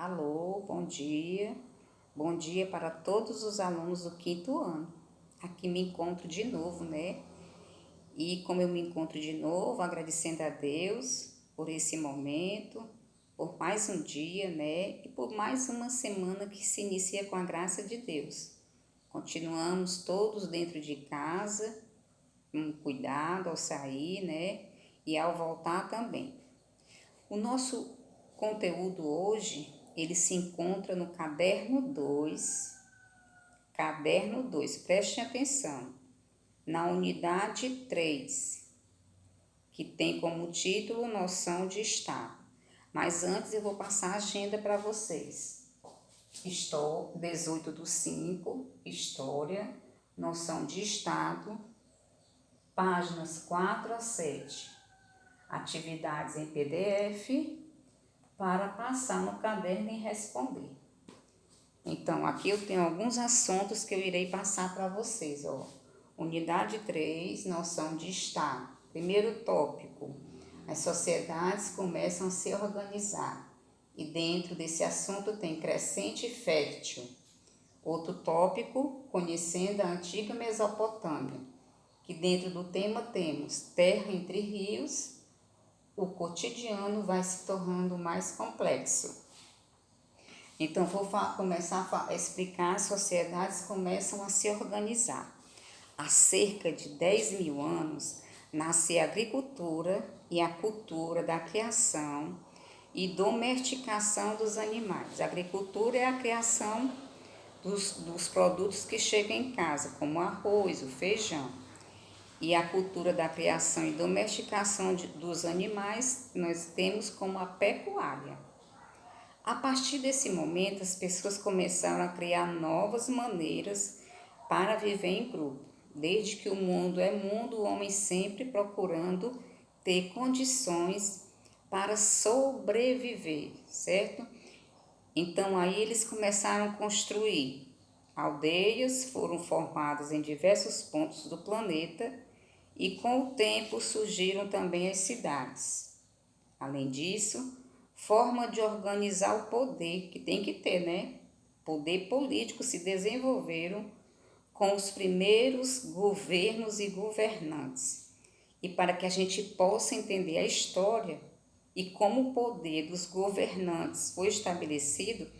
Alô, bom dia. Bom dia para todos os alunos do quinto ano. Aqui me encontro de novo, né? E como eu me encontro de novo, agradecendo a Deus por esse momento, por mais um dia, né? E por mais uma semana que se inicia com a graça de Deus. Continuamos todos dentro de casa, com cuidado ao sair, né? E ao voltar também. O nosso conteúdo hoje, ele se encontra no caderno 2, preste atenção, na unidade 3, que tem como título Noção de Estado. Mas antes eu vou passar a agenda para vocês. Estou 18/5, História, Noção de Estado, páginas 4 a 7. Atividades em PDF para passar no caderno e responder. Então, aqui eu tenho alguns assuntos que eu irei passar para vocês, ó. Unidade 3, noção de Estado. Primeiro tópico, as sociedades começam a se organizar. E dentro desse assunto tem crescente e fértil. Outro tópico, conhecendo a antiga Mesopotâmia, que dentro do tema temos terra entre rios. O cotidiano vai se tornando mais complexo. Então, vou começar a explicar. As sociedades começam a se organizar. Há cerca de 10.000 anos, nasce a agricultura e a cultura da criação e domesticação dos animais. A agricultura é a criação dos produtos que chegam em casa, como o arroz, o feijão. E a cultura da criação e domesticação dos animais nós temos como a pecuária. A partir desse momento, as pessoas começaram a criar novas maneiras para viver em grupo. Desde que o mundo é mundo, o homem sempre procurando ter condições para sobreviver, certo? Então aí eles começaram a construir aldeias, foram formadas em diversos pontos do planeta e com o tempo surgiram também as cidades. Além disso, forma de organizar o poder, que tem que ter, né? Poder político se desenvolveram com os primeiros governos e governantes. E para que a gente possa entender a história e como o poder dos governantes foi estabelecido,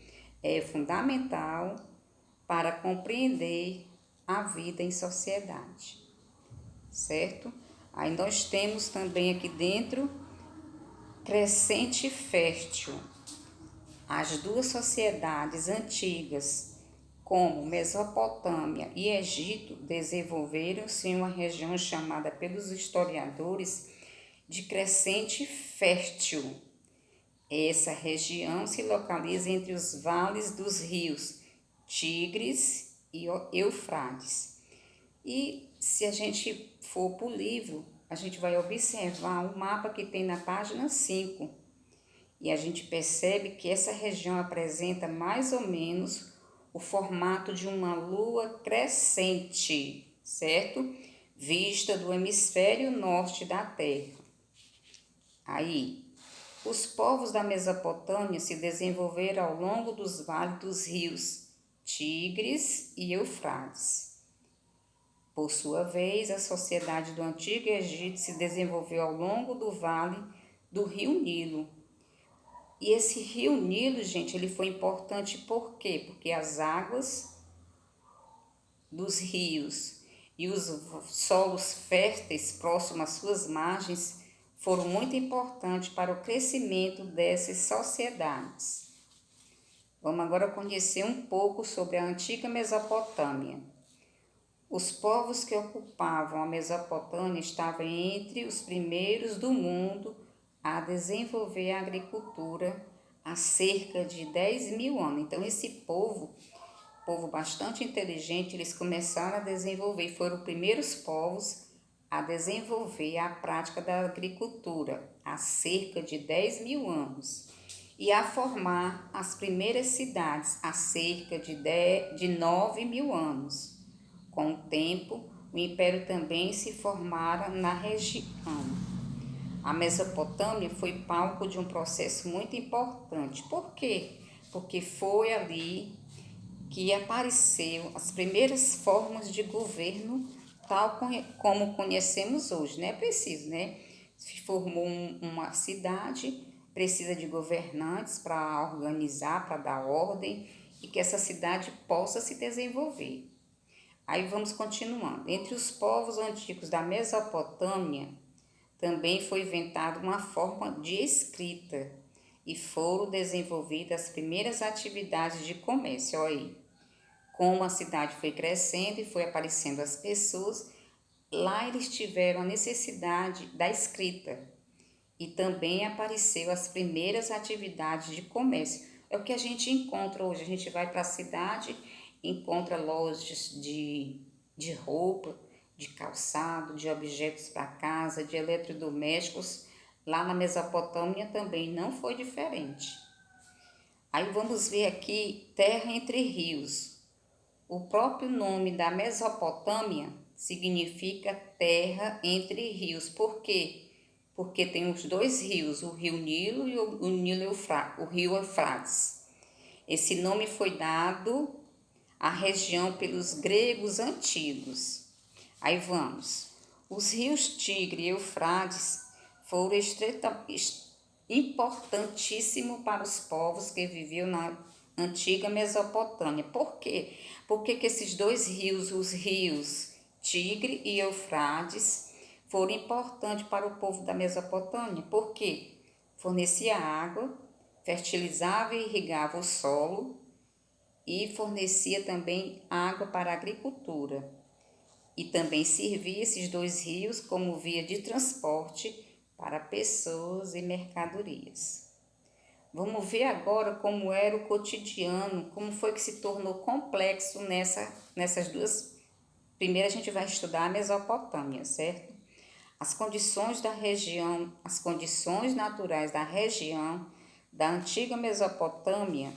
é fundamental para compreender a vida em sociedade, certo? Aí nós temos também aqui dentro crescente e fértil. As duas sociedades antigas, como Mesopotâmia e Egito, desenvolveram-se em uma região chamada pelos historiadores de crescente fértil. Essa região se localiza entre os vales dos rios Tigres e Eufrates. E se a gente for para o livro, a gente vai observar o mapa que tem na página 5. E a gente percebe que essa região apresenta mais ou menos o formato de uma lua crescente, certo? Vista do hemisfério norte da Terra. Aí, os povos da Mesopotâmia se desenvolveram ao longo dos vales dos rios Tigres e Eufrates. Por sua vez, a sociedade do Antigo Egito se desenvolveu ao longo do vale do rio Nilo. E esse rio Nilo, gente, ele foi importante por quê? Porque as águas dos rios e os solos férteis próximos às suas margens foram muito importantes para o crescimento dessas sociedades. Vamos agora conhecer um pouco sobre a antiga Mesopotâmia. Os povos que ocupavam a Mesopotâmia estavam entre os primeiros do mundo a desenvolver a agricultura há cerca de 10.000 anos. Então, esse povo bastante inteligente, eles começaram a desenvolver, foram os primeiros povos a desenvolver a prática da agricultura há cerca de 10.000 anos e a formar as primeiras cidades há cerca de 9.000 anos. Com o tempo, o império também se formara na região. A Mesopotâmia foi palco de um processo muito importante. Por quê? porque foi ali que apareceu as primeiras formas de governo tal como conhecemos hoje, né? É preciso, né? Se formou uma cidade, precisa de governantes para organizar, para dar ordem e que essa cidade possa se desenvolver. Aí vamos continuando. Entre os povos antigos da Mesopotâmia, também foi inventada uma forma de escrita e foram desenvolvidas as primeiras atividades de comércio. Olha aí, como a cidade foi crescendo e foi aparecendo as pessoas, lá eles tiveram a necessidade da escrita e também apareceu as primeiras atividades de comércio. É o que a gente encontra hoje. A gente vai para a cidade, encontra lojas de roupa, de calçado, de objetos para casa, de eletrodomésticos. Lá na Mesopotâmia também não foi diferente. Aí vamos ver aqui terra entre rios. O próprio nome da Mesopotâmia significa terra entre rios. Por quê? Porque tem os dois rios, o rio Nilo e o rio Eufrates. Esse nome foi dado à região pelos gregos antigos. Aí vamos. Os rios Tigre e Eufrates foram importantíssimos para os povos que viviam na antiga Mesopotâmia. Por quê? Porque que esses dois rios, os rios Tigre e Eufrates, foram importantes para o povo da Mesopotâmia? Porque fornecia água, fertilizava e irrigava o solo e fornecia também água para a agricultura. E também servia esses dois rios como via de transporte para pessoas e mercadorias. Vamos ver agora como era o cotidiano, como foi que se tornou complexo nessas duas. Primeiro a gente vai estudar a Mesopotâmia, certo? As condições da região, as condições naturais da região da antiga Mesopotâmia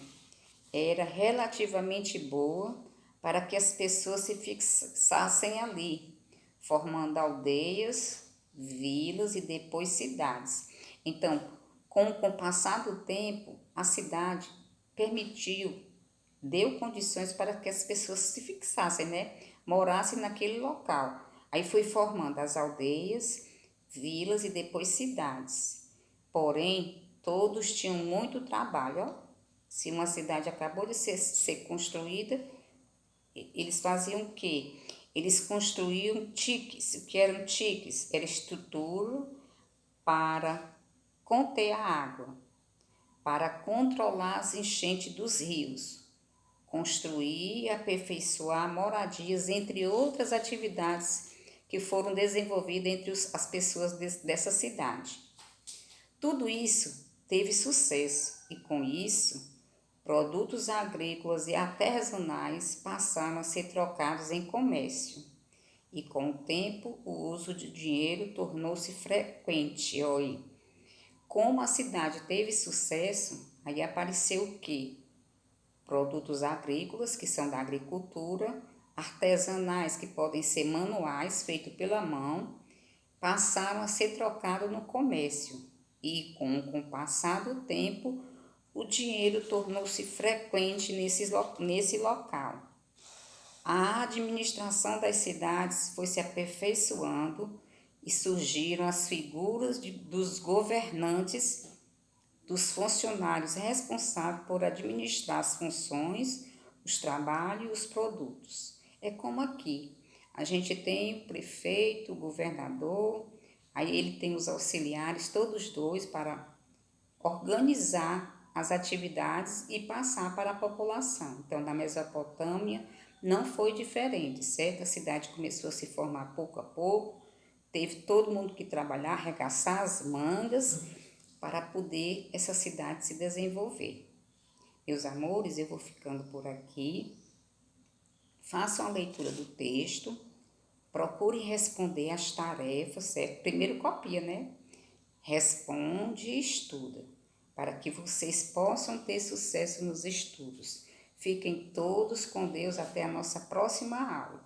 era relativamente boa para que as pessoas se fixassem ali, formando aldeias, vilas e depois cidades. Então, com o passar do tempo, a cidade deu condições para que as pessoas se fixassem, né? Morassem naquele local. Aí foi formando as aldeias, vilas e depois cidades. Porém, todos tinham muito trabalho, ó. Se uma cidade acabou de ser construída, eles faziam o quê? Eles construíam tiques. O que eram tiques? Era estrutura para conter a água, para controlar as enchentes dos rios, construir e aperfeiçoar moradias, entre outras atividades que foram desenvolvidas entre as pessoas dessa cidade. Tudo isso teve sucesso e, com isso, produtos agrícolas e artesanais passaram a ser trocados em comércio. E com o tempo, o uso de dinheiro tornou-se frequente. Olha, como a cidade teve sucesso, aí apareceu o quê? Produtos agrícolas, que são da agricultura, artesanais, que podem ser manuais, feitos pela mão, passaram a ser trocados no comércio. E com o passar do tempo, o dinheiro tornou-se frequente nesse local. A administração das cidades foi se aperfeiçoando e surgiram as figuras dos governantes, dos funcionários responsáveis por administrar as funções, os trabalhos e os produtos. É como aqui, a gente tem o prefeito, o governador, aí ele tem os auxiliares, todos dois, para organizar as atividades e passar para a população. Então, na Mesopotâmia não foi diferente, certo? A cidade começou a se formar pouco a pouco, teve todo mundo que trabalhar, arregaçar as mangas para poder essa cidade se desenvolver. Meus amores, eu vou ficando por aqui. Façam a leitura do texto, procure responder as tarefas, certo? Primeiro copia, né? Responde e estuda, para que vocês possam ter sucesso nos estudos. Fiquem todos com Deus até a nossa próxima aula.